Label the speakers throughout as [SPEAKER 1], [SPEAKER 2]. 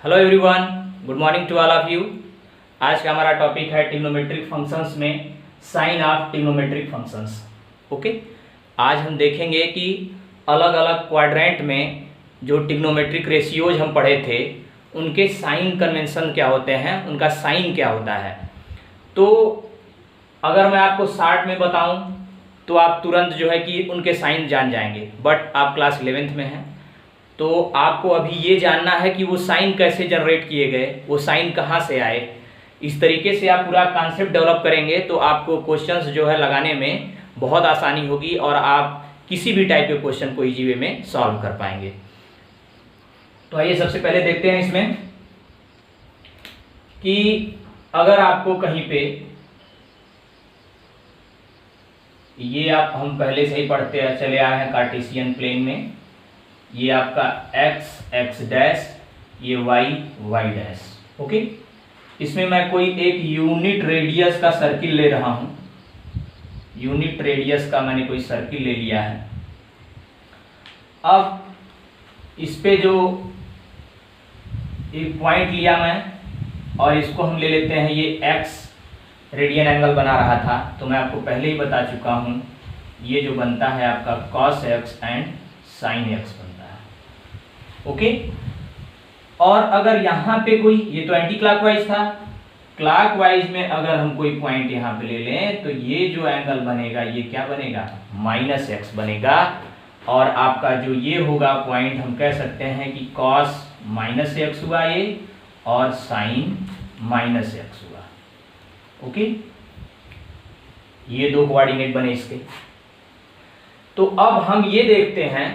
[SPEAKER 1] Hello everyone, good morning to all of you. आज का हमारा टॉपिक है ट्रिग्नोमेट्रिक फंक्शंस में sign of trigonometric functions. Okay, आज हम देखेंगे कि अलग अलग क्वाड्रेंट में जो ट्रिग्नोमेट्रिक रेशियोज हम पढ़े थे उनके साइन कन्वेंशन क्या होते हैं, उनका साइन क्या होता है। तो अगर मैं आपको शॉर्ट में बताऊं तो आप तुरंत जो है कि उनके साइन जान जाएंगे, बट आप क्लास 11th में हैं तो आपको अभी ये जानना है कि वो साइन कैसे जनरेट किए गए, वो साइन कहाँ से आए। इस तरीके से आप पूरा कॉन्सेप्ट डेवलप करेंगे तो आपको क्वेश्चंस जो है लगाने में बहुत आसानी होगी और आप किसी भी टाइप के क्वेश्चन को इजी वे में सॉल्व कर पाएंगे। तो आइए सबसे पहले देखते हैं इसमें कि अगर आपको कहीं पे ये आप हम पहले से ही पढ़ते चले आए हैं कार्टेशियन प्लेन में, ये आपका x x डैश, ये y y डैश। ओके, इसमें मैं कोई एक यूनिट रेडियस का सर्किल ले रहा हूं, यूनिट रेडियस का मैंने कोई सर्किल ले लिया है। अब इस पे जो एक पॉइंट लिया मैं और इसको हम ले लेते हैं, ये x रेडियन एंगल बना रहा था, तो मैं आपको पहले ही बता चुका हूं ये जो बनता है आपका cos x and sin x बनता है। ओके, और अगर यहाँ पे कोई, ये तो एंटी क्लॉकवाइज था, क्लॉकवाइज में अगर हम कोई पॉइंट यहाँ पे ले लें तो ये जो एंगल बनेगा ये क्या बनेगा, -x बनेगा। और आपका जो ये होगा पॉइंट हम कह सकते हैं कि cos -x हुआ ये और sin -x हुआ। ओके, ये दो कोऑर्डिनेट बने इसके। तो अब हम ये देखते हैं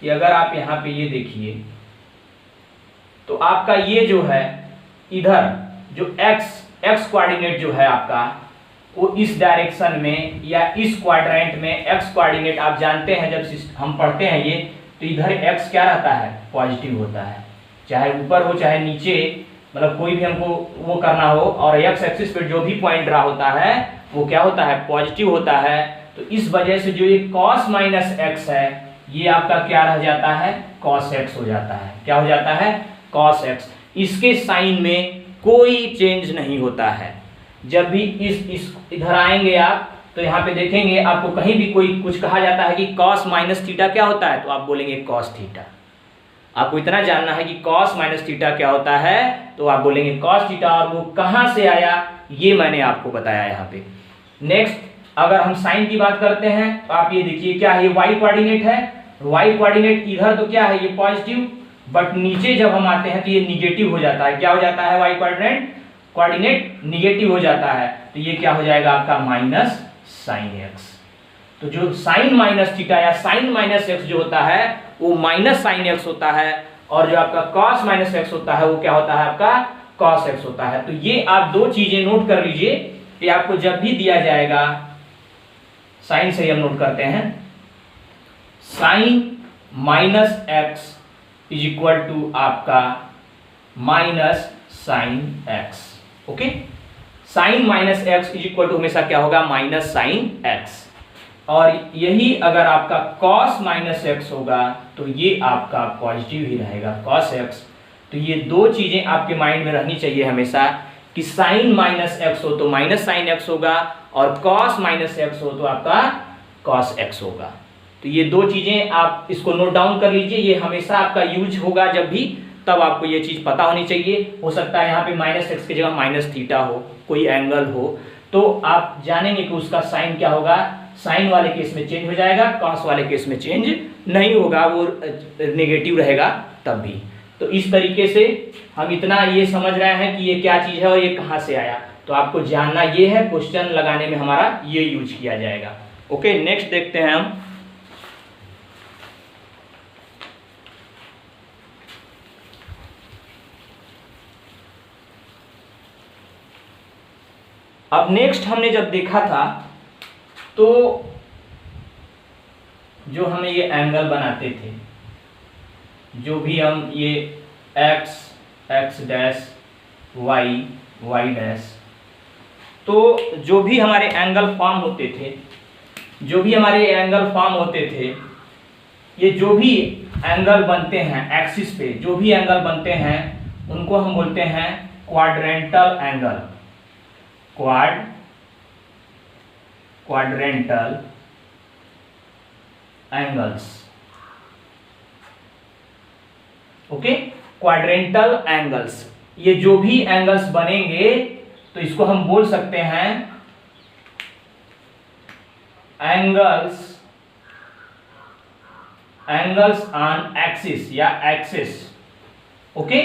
[SPEAKER 1] कि अगर आप यहाँ पे ये देखिए तो आपका ये जो है इधर जो x कोऑर्डिनेट जो है आपका वो इस डायरेक्शन में या इस क्वाड्रेंट में x कोऑर्डिनेट आप जानते हैं, जब हम पढ़ते हैं ये तो इधर x क्या रहता है, पॉजिटिव होता है, चाहे ऊपर हो चाहे नीचे, मतलब कोई भी हमको वो करना हो, और x एक्सिस पे जो भी पॉइंट रहा होता है वो क्या होता है, पॉजिटिव होता है। तो इस वजह से जो ये cos -x है ये आपका क्या रह जाता है, cos x हो जाता है। क्या हो जाता है, cos x। इसके साइन में कोई चेंज नहीं होता है। जब भी इस इधर आएंगे आप तो यहाँ पे देखेंगे आपको कहीं भी कोई कुछ कहा जाता है कि cos -θ क्या होता है, तो आप बोलेंगे cos θ। आपको इतना जानना है कि cos -θ क्या होता है, तो आप बोलेंगे cos θ, और वो कहाँ से आया ये मैंने आपको बताया यहाँ पे। नेक्स्ट अगर हम साइन की बात करते हैं तो आप ये देखिए क्या है, ये y कोऑर्डिनेट है, y कोऑर्डिनेट इधर तो क्या है, ये पॉजिटिव, बट नीचे जब हम आते हैं तो ये निगेटिव हो जाता है। क्या हो जाता है, y कोऑर्डिनेट निगेटिव हो जाता है, तो ये क्या हो जाएगा आपका -sin x। तो जो sin -θ या sin -x जो होता है वो -sin x होता है, और जो आपका cos -x होता है वो क्या होता है, आपका cos x होता है। तो ये आप दो चीजें नोट कर लीजिए, ये आपको जब भी दिया जाएगा, साइन से हम नोट करते हैं, sin -x is equal to आपका -sin x। Okay, sin -x is equal to हमेशा क्या होगा, -sin x। और यही अगर आपका cos -x होगा तो ये आपका पॉजिटिव ही रहेगा, cos x। तो ये दो चीजें आपके माइंड में रहनी चाहिए हमेशा कि sin -x हो तो -sin x होगा, और cos -x हो तो आपका cos x होगा। तो ये दो चीजें आप इसको नोट डाउन कर लीजिए, ये हमेशा आपका यूज होगा जब भी, तब आपको ये चीज पता होनी चाहिए। हो सकता है यहाँ पे -x की जगह -θ हो, कोई एंगल हो, तो आप जानेंगे कि उसका साइन क्या होगा। साइन वाले केस में चेंज हो जाएगा, cos वाले केस में चेंज नहीं होगा, वो नेगेटिव रहेगा तब भी। तो इस तरीके से हम इतना ये समझ रहे हैं कि ये क्या चीज है और ये कहाँ से आया, तो आपको जानना ये है, क्वेश्चन लगाने में हमारा ये यूज किया जाएगा। ओके, नेक्स्ट देखते हैं हम। अब नेक्स्ट हमने जब देखा था तो जो हमें ये एंगल बनाते थे, जो भी हम ये x डैश, y डैश, तो जो भी हमारे एंगल फॉर्म होते थे, ये जो भी एंगल बनते हैं एक्सिस पे, जो भी एंगल बनते हैं उनको हम बोलते हैं quadrantal angle, quadrantal angles. Okay, quadrantal angles, ये जो भी एंगल्स बनेंगे तो इसको हम बोल सकते हैं एंगल्स ऑन एक्सिस या axis. Okay,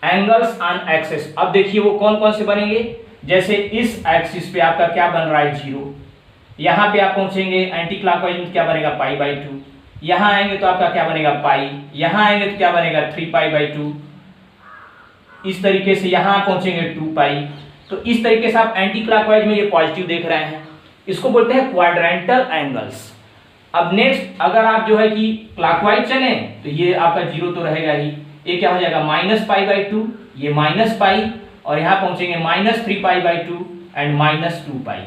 [SPEAKER 1] angles on axis. अब देखिए वो कौन कौन से बनेंगे, जैसे इस एक्सिस पे आपका क्या बन रहा है 0, यहां पे आप पहुंचेंगे एंटी क्लॉकवाइज में क्या बनेगा π/2, यहां आएंगे तो आपका क्या बनेगा पाई, यहां आएंगे तो क्या बनेगा 3π/2, इस तरीके से यहां पहुंचेंगे 2π। तो इस तरीके से आप एंटी क्लॉकवाइज में ये पॉजिटिव देख रहे हैं, इसको बोलते हैं क्वाड्रेंटल एंगल्स। अब नेक्स्ट अगर आप जो है कि क्लॉकवाइज चले तो ये आपका 0 तो रहेगा ही, ये क्या हो जाएगा -π/2, ये -π, और यहां पहुंचेंगे -3π/2 एंड -2π।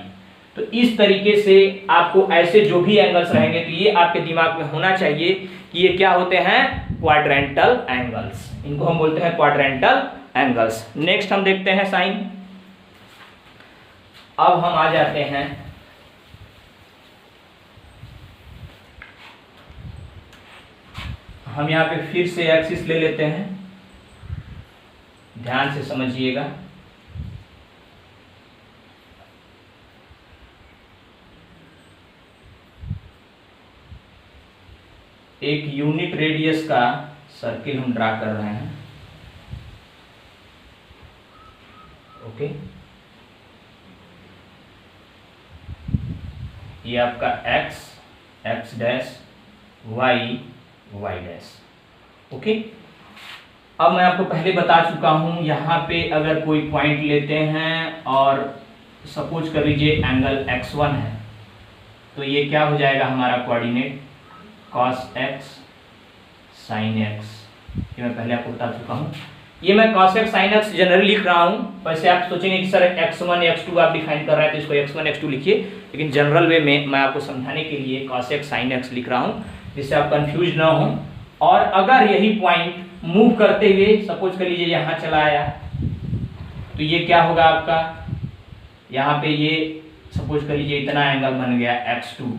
[SPEAKER 1] तो इस तरीके से आपको ऐसे जो भी एंगल्स रहेंगे तो ये आपके दिमाग में होना चाहिए कि ये क्या होते हैं, क्वाड्रेंटल एंगल्स, इनको हम बोलते हैं क्वाड्रेंटल एंगल्स। नेक्स्ट हम देखते हैं साइन। अब हम आ जाते हैं हम यहां पे फिर से एक्सिस ले लेते हैं, ध्यान से समझिएगा। एक यूनिट रेडियस का सर्किल हम ड्रा कर रहे हैं। ओके, ये आपका x dash, y dash. Okay, अब मैं आपको पहले बता चुका हूं, यहां पे अगर कोई पॉइंट लेते हैं और सपोज कर लीजिए एंगल x1 है, तो ये क्या हो जाएगा हमारा coordinate cos x sin x। ये मैं पहले आपको बता चुका हूँ, ये मैं cos x sin x generally लिख रहा हूँ। वैसे आप सोचेंगे कि सर x1 x2 आप डिफाइन कर रहे हैं तो इसको x1 x2 लिखिए, लेकिन जनरल वे में मैं आपको समझाने के लिए cos x sin x लिख रहा हूँ, जिससे आप कंफ्यूज ना हो। और अगर यही पॉइंट मूव करते हुए सपोज कर लीजिए यहाँ चला आया, तो ये क्या होगा आपका, यहाँ पे ये सपोज कर लीजिए इतना एंगल बन गया x2,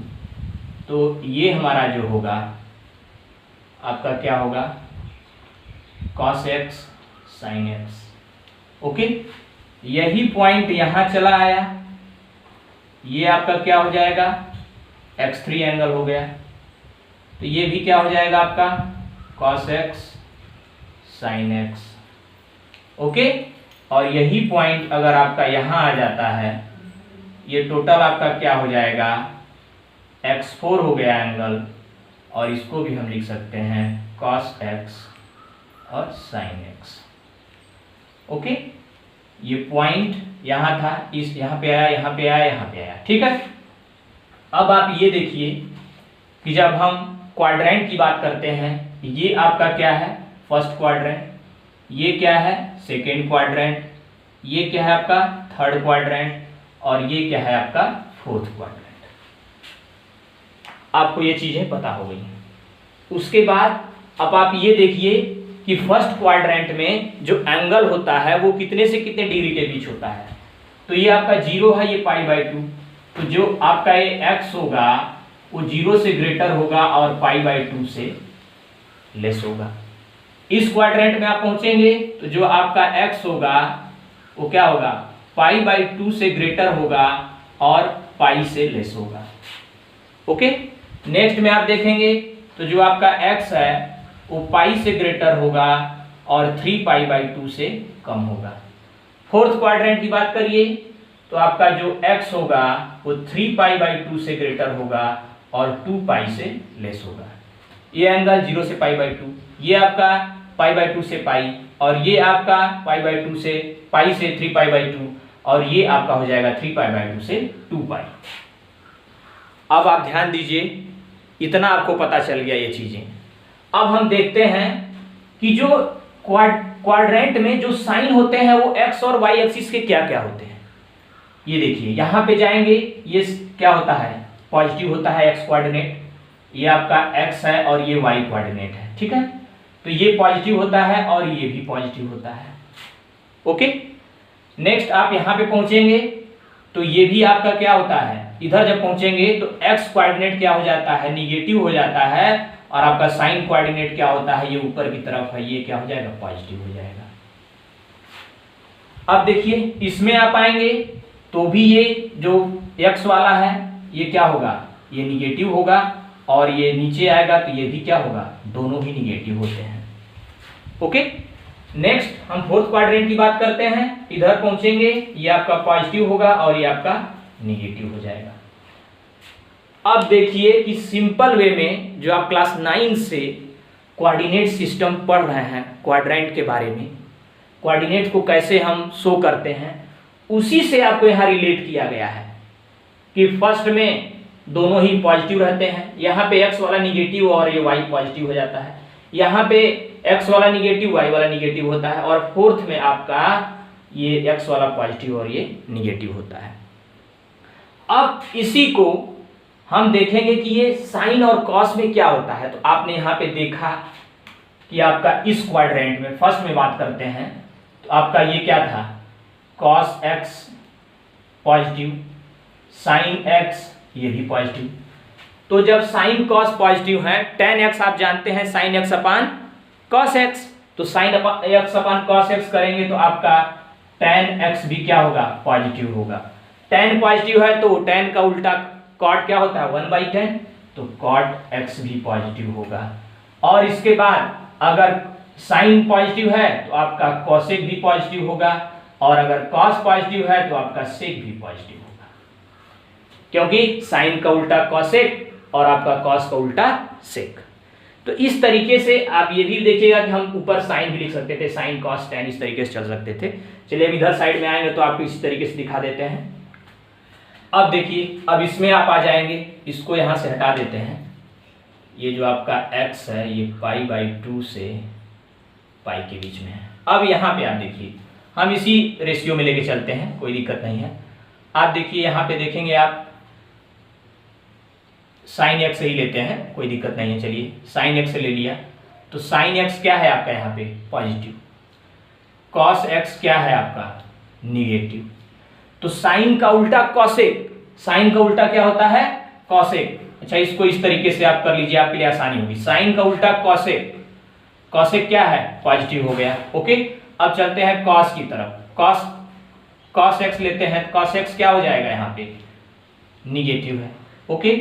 [SPEAKER 1] तो ये हमारा जो होगा आपका क्या होगा cos x sin x। Okay, यही पॉइंट यहां चला आया, ये आपका क्या हो जाएगा x3 एंगल हो गया, तो ये भी क्या हो जाएगा आपका cos x sin x। Okay, और यही पॉइंट अगर आपका यहां आ जाता है, ये टोटल आपका क्या हो जाएगा x4 हो गया एंगल, और इसको भी हम लिख सकते हैं cos x और sin x। ओके, ये पॉइंट यहां था, इस यहां पे आया, यहां पे आया, यहां पे आया। ठीक है, अब आप ये देखिए कि जब हम क्वाड्रेंट की बात करते हैं, ये आपका क्या है फर्स्ट क्वाड्रेंट, ये क्या है सेकेंड क्वाड्रेंट, ये क्या है आपका थर्ड क्वाड्रेंट, और ये क्या है आपका फोर्थ क्वाड्रेंट। आपको ये चीजें पता हो गई। उसके बाद अब आप ये देखिए कि फर्स्ट क्वाड्रेंट में जो एंगल होता है वो कितने से कितने डिग्री के बीच होता है, तो ये आपका 0 है, ये π/2, तो जो आपका ये x होगा वो 0 से ग्रेटर होगा और π/2 से लेस होगा। इस क्वाड्रेंट में आप पहुंचेंगे तो जो आपका x होगा वो क्या होगा π/2 से ग्रेटर होगा और पाई से लेस होगा। ओके, नेक्स्ट में आप देखेंगे तो जो आपका x है वो पाई से ग्रेटर होगा और 3π/2 से कम होगा। फोर्थ क्वाड्रेंट की बात करिए तो आपका जो x होगा वो 3π/2 से ग्रेटर होगा और 2π से लेस होगा। ये एंगल 0 से π/2, ये आपका π/2 से पाई, और ये आपका π/2 से पाई से 3π/2, और ये आपका हो जाएगा 3π/2 से 2π। अब आप ध्यान दीजिए, इतना आपको पता चल गया ये चीजें। अब हम देखते हैं कि जो क्वाड्रेंट में जो साइन होते हैं वो एक्स और वाई एक्सिस के क्या क्या होते हैं। ये देखिए यहां पे जाएंगे, ये क्या होता है पॉजिटिव होता है एक्स कोऑर्डिनेट, ये आपका एक्स है और ये वाई कोऑर्डिनेट है। ठीक है, तो ये पॉजिटिव होता है और ये भी पॉजिटिव होता है। ओके, नेक्स्ट आप यहाँ पे पहुंचेंगे तो ये भी आपका क्या होता है, इधर जब पहुंचेंगे तो एक्स कोऑर्डिनेट क्या हो जाता है, निगेटिव हो जाता है, और आपका साइन कोऑर्डिनेट क्या होता है, ये ऊपर की तरफ है, ये क्या हो जाएगा, पॉजिटिव हो जाएगा। अब देखिए इसमें आप आएंगे तो भी ये जो एक्स वाला है ये क्या होगा, ये निगेटिव होगा, और ये नीचे आएगा तो ये भी क्या होगा, दोनों ही निगेटिव होते हैं। ओके, नेक्स्ट हम फोर्थ क्वाड्रेंट की बात करते हैं। इधर पहुंचेंगे ये आपका पॉजिटिव होगा और ये आपका निगेटिव हो जाएगा। अब देखिए कि सिंपल वे में जो आप क्लास 9 से कोऑर्डिनेट सिस्टम पढ़ रहे हैं, क्वाड्रेंट के बारे में, कोऑर्डिनेट को कैसे हम शो करते हैं, उसी से आपको यहाँ रिलेट किया गया है कि फर्स्ट में दोनों ही पॉजिटिव रहते हैं, यहाँ पे एक्स वाला निगेटिव और ये वाई पॉजिटिव हो जाता है, यहाँ पे एक्स वाला निगेटिव वाई वाला निगेटिव होता है, और फोर्थ में आपका ये एक्स वाला पॉजिटिव और ये निगेटिव होता है। अब इसी को हम देखेंगे कि ये साइन और कॉस में क्या होता है। तो आपने यहाँ पे देखा कि आपका इस क्वाड्रेंट में फर्स्ट में बात करते हैं तो आपका ये क्या था, cos x positive, sine x ये भी पॉजिटिव। तो जब साइन कॉस पॉजिटिव है, टेन एक्स आप जानते हैं sine x upon cos x, तो sine x upon cos x करेंगे तो आपका टेन एक्स भी क्या होगा, पॉजिटिव होगा। टेन पॉजिटिव है तो टेन का उल्टा कॉट क्या होता है, 1/10, तो कॉट एक्स भी पॉजिटिव होगा। और इसके बाद अगर साइन पॉजिटिव है तो आपका कॉसेक भी पॉजिटिव होगा, और अगर कॉस पॉजिटिव है तो आपका सेक भी पॉजिटिव होगा, क्योंकि साइन का उल्टा कॉसेक और आपका कॉस का उल्टा सेक। तो इस तरीके से आप ये भी देखिएगा कि हम ऊपर साइन भी लिख सकते थे, साइन कॉस टेन इस तरीके से चल सकते थे। चलिए अब इधर साइड में आएंगे तो आपको इस तरीके से दिखा देते हैं। अब देखिए, अब इसमें आप आ जाएंगे, इसको यहां से हटा देते हैं। ये जो आपका x है ये π/2 से पाई के बीच में है। अब यहाँ पे आप देखिए, हम इसी रेशियो में लेके चलते हैं, कोई दिक्कत नहीं है। आप देखिए यहाँ पे देखेंगे आप साइन एक्स ही लेते हैं, कोई दिक्कत नहीं है। चलिए साइन एक्स ले लिया तो साइन एक्स क्या है आपका यहाँ पे पॉजिटिव, कॉस एक्स क्या है आपका निगेटिव। तो साइन का उल्टा कॉसेक, साइन का उल्टा क्या होता है, कॉसेक। अच्छा, इसको इस तरीके से आप कर लीजिए, आपके लिए आसानी होगी। साइन का उल्टा कॉसेक, कॉसेक क्या है पॉजिटिव हो गया। ओके, अब चलते हैं कॉस की तरफ। कॉस एक्स लेते हैं, कॉस एक्स क्या हो जाएगा यहाँ पे निगेटिव है। ओके,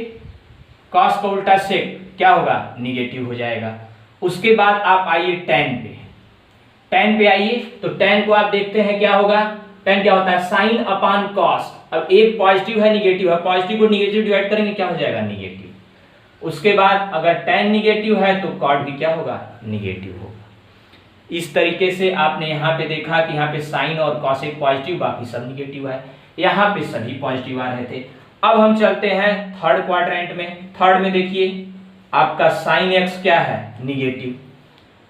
[SPEAKER 1] कॉस का उल्टा सेक क्या होगा, निगेटिव हो जाएगा। उसके बाद आप आइए टेन पे, टेन पे आइए तो टेन को आप देखते हैं क्या होगा, टेन क्या होता है साइन अपान कॉस। अब एक पॉजिटिव है निगेटिव है, पॉजिटिव को निगेटिव डिवाइड करेंगे क्या हो जाएगा, निगेटिव। उसके बाद अगर टेन निगेटिव है तो कॉट भी क्या होगा, निगेटिव होगा। इस तरीके से आपने यहाँ पे देखा कि यहाँ पे साइन और कॉसेक पॉजिटिव, बाकी सब निगेटिव है, यहाँ पे सभी पॉजिटिव आ रहे थे। अब हम चलते हैं थर्ड क्वाड्रेंट में। थर्ड में देखिए आपका साइन एक्स क्या है निगेटिव,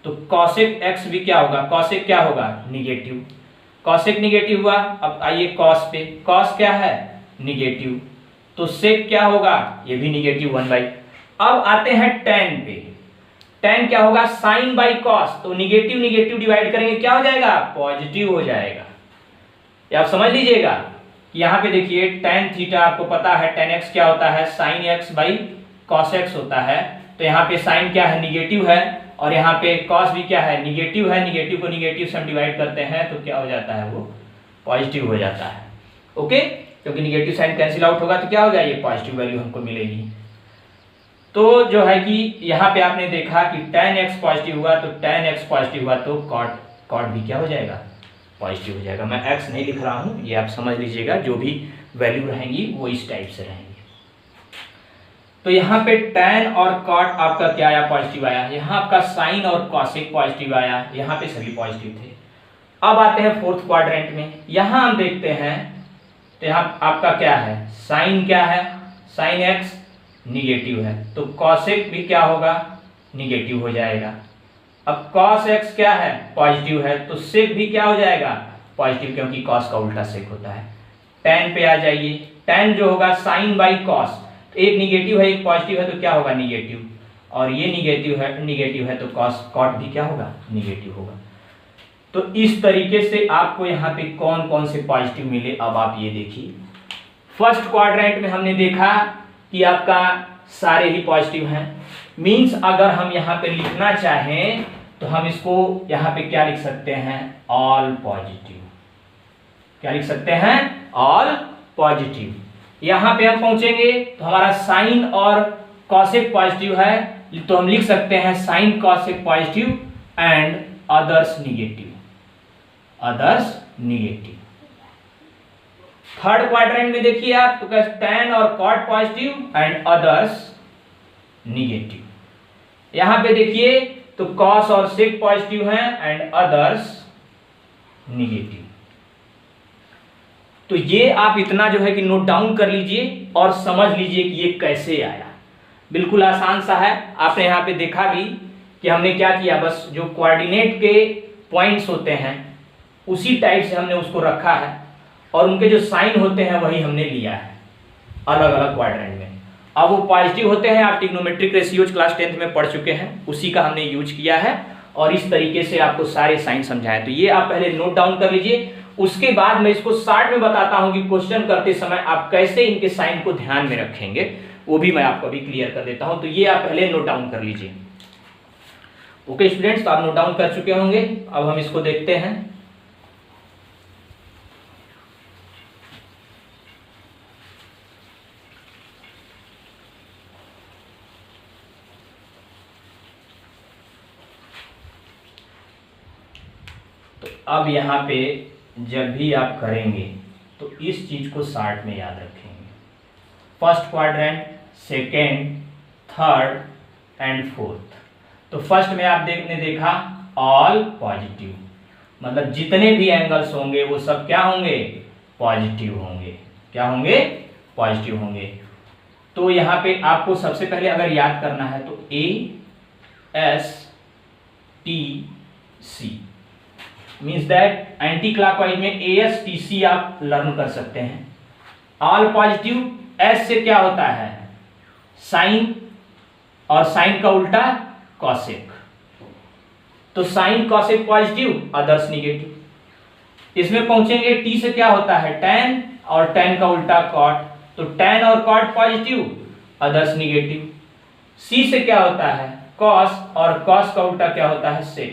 [SPEAKER 1] तो कॉसेक एक्स भी क्या होगा, कॉसेक क्या होगा निगेटिव। कॉसेक निगेटिव हुआ, अब आइए कॉस पे, कॉस क्या है निगेटिव, तो सेक क्या होगा, ये भी निगेटिव 1/। अब आते हैं टेन पे, टेन क्या होगा साइन बाई कॉस, तो निगेटिव निगेटिव डिवाइड करेंगे क्या हो जाएगा, पॉजिटिव हो जाएगा। ये आप समझ लीजिएगा कि यहाँ पे देखिए टेन थीटा आपको पता है, टेन एक्स क्या होता है sine x by cos x होता है। तो यहाँ पे साइन क्या है निगेटिव है, और यहाँ पे कॉस भी क्या है निगेटिव है, निगेटिव को निगेटिव से हम डिवाइड करते हैं तो क्या हो जाता है, वो पॉजिटिव हो जाता है। ओके, क्योंकि निगेटिव साइन कैंसिल आउट होगा तो क्या होगा, ये पॉजिटिव वैल्यू हमको मिलेगी। तो जो है कि यहाँ पे आपने देखा कि tan x पॉजिटिव हुआ तो tan x पॉजिटिव हुआ तो cot भी क्या हो जाएगा, पॉजिटिव हो जाएगा। मैं x नहीं लिख रहा हूँ, ये आप समझ लीजिएगा, जो भी वैल्यू रहेंगी वो इस टाइप से रहेंगी। तो यहाँ पे tan और cot आपका क्या आया, पॉजिटिव आया। यहाँ आपका साइन और कॉसेक पॉजिटिव आया, यहाँ पे सभी पॉजिटिव थे। अब आते हैं फोर्थ क्वाड्रेंट में, यहाँ हम देखते हैं तो यहाँ आपका क्या है, साइन क्या है, साइन एक्स निगेटिव है तो कॉसेक भी क्या होगा, निगेटिव हो जाएगा। अब कॉस एक्स क्या है, पॉजिटिव है तो सेक भी क्या हो जाएगा, पॉजिटिव, क्योंकि कॉस का उल्टा सेक होता है। टेन पे आ जाइए, टेन जो होगा साइन बाई कॉस, तो एक निगेटिव है एक पॉजिटिव है तो क्या होगा निगेटिव, और ये निगेटिव है तो कॉट भी क्या होगा, निगेटिव होगा। तो इस तरीके से आपको यहाँ पे कौन कौन से पॉजिटिव मिले, अब आप ये देखिए। फर्स्ट क्वाड्रेंट में हमने देखा कि आपका सारे ही पॉजिटिव हैं, मींस अगर हम यहाँ पे लिखना चाहें तो हम इसको यहाँ पे क्या लिख सकते हैं, ऑल पॉजिटिव। क्या लिख सकते हैं, ऑल पॉजिटिव। यहाँ पे हम पहुंचेंगे तो हमारा साइन और कॉसेक पॉजिटिव है, तो हम लिख सकते हैं sign cosec positive and others negative, others negative. Third quadrant में देखिए आप तो tan और cot positive and others negative. यहां पे देखिए तो cos और sec पॉजिटिव हैं एंड अदर्स निगेटिव। तो ये आप इतना जो है कि नोट डाउन कर लीजिए और समझ लीजिए कि ये कैसे आया। बिल्कुल आसान सा है। आपने यहाँ पे देखा भी कि हमने क्या किया, बस जो कोऑर्डिनेट के पॉइंट्स होते हैं उसी टाइप से हमने उसको रखा है और उनके जो साइन होते हैं वही हमने लिया है अलग अलग क्वाड्रेंट में। अब वो पॉजिटिव होते हैं, आप ट्रिग्नोमेट्रिक रेशियोज क्लास 10th में पढ़ चुके हैं, उसी का हमने यूज किया है और इस तरीके से आपको सारे साइन समझाए। तो ये आप पहले नोट डाउन कर लीजिए, उसके बाद मैं इसको शॉर्ट में बताता हूं कि क्वेश्चन करते समय आप कैसे इनके साइन को ध्यान में रखेंगे, वो भी मैं आपको अभी क्लियर कर देता हूं। तो ये आप पहले नोट डाउन कर लीजिए। ओके स्टूडेंट्स, तो आप नोट डाउन कर चुके होंगे। अब हम इसको देखते हैं। तो अब यहाँ पे जब भी आप करेंगे तो इस चीज को शॉर्ट में याद रखेंगे। First quadrant, second, third and fourth. तो फर्स्ट में आप देखा ऑल पॉजिटिव, मतलब जितने भी एंगल्स होंगे वो सब क्या होंगे, पॉजिटिव होंगे। क्या होंगे, पॉजिटिव होंगे। तो यहाँ पे आपको सबसे पहले अगर याद करना है तो ASTC means that anti clockwise में ASTC आप लर्न कर सकते हैं। ऑल पॉजिटिव, S से क्या होता है, साइन, और साइन का उल्टा कॉसेक। तो sign cosec positive, others negative. इसमें पहुंचेंगे T से क्या होता है, tan, और tan का उल्टा कॉट। तो tan और cot positive, others negative. C से क्या होता है, cos, और cos का उल्टा क्या होता है, sec।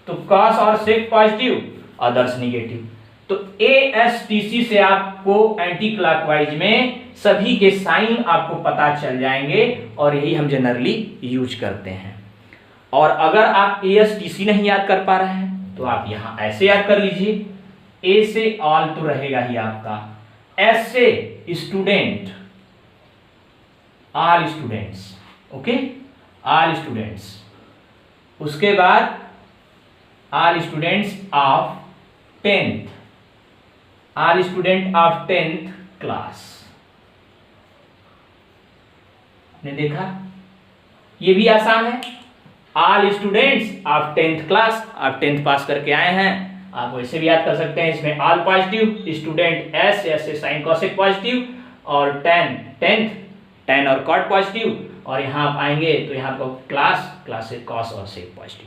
[SPEAKER 1] तो cos और sec पॉजिटिव, अदर्स निगेटिव। तो ASTC से आपको एंटी क्लॉकवाइज में सभी के साइन आपको पता चल जाएंगे और यही हम जनरली यूज करते हैं। और अगर आप ASTC नहीं याद कर पा रहे हैं तो आप यहां ऐसे याद कर लीजिए। A से ऑल तो रहेगा ही आपका, S से student, all students. Okay, all students. उसके बाद all students of 10th, all student of 10th class. आपने देखा ये भी आसान है। All students of 10th class, आप 10th पास करके आए हैं, आप वैसे भी याद कर सकते हैं। इसमें ऑल पॉजिटिव, स्टूडेंट S से साइन कॉसेक पॉजिटिव, और 10th tan और cot पॉजिटिव, और यहाँ आप आएंगे तो यहाँ आपको क्लास से cos और sec पॉजिटिव।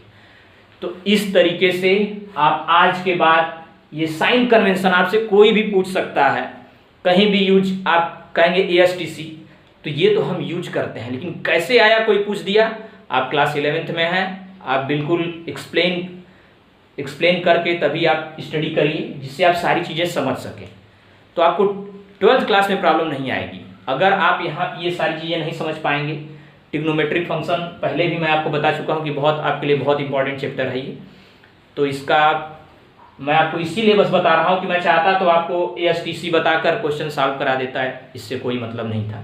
[SPEAKER 1] तो इस तरीके से आप आज के बाद ये साइन कन्वेंशन आपसे कोई भी पूछ सकता है, कहीं भी यूज, आप कहेंगे ASTC, तो ये तो हम यूज करते हैं, लेकिन कैसे आया कोई पूछ दिया। आप क्लास 11th में हैं, आप बिल्कुल एक्सप्लेन करके तभी आप स्टडी करिए जिससे आप सारी चीज़ें समझ सकें, तो आपको 12th क्लास में प्रॉब्लम नहीं आएगी। अगर आप यहाँ ये सारी चीज़ें नहीं समझ पाएंगे, ट्रिग्नोमेट्रिक फंक्शन पहले भी मैं आपको बता चुका हूँ कि बहुत आपके लिए बहुत इंपॉर्टेंट चैप्टर है ये, तो इसका मैं आपको इसीलिए बस बता रहा हूँ कि मैं चाहता तो आपको ASTC बताकर क्वेश्चन सॉल्व करा देता है, इससे कोई मतलब नहीं था,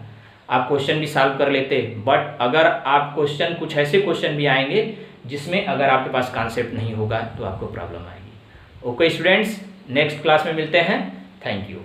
[SPEAKER 1] आप क्वेश्चन भी सॉल्व कर लेते। बट अगर आप क्वेश्चन, कुछ ऐसे क्वेश्चन भी आएंगे जिसमें अगर आपके पास कॉन्सेप्ट नहीं होगा तो आपको प्रॉब्लम आएगी। ओके स्टूडेंट्स, नेक्स्ट क्लास में मिलते हैं। Thank you.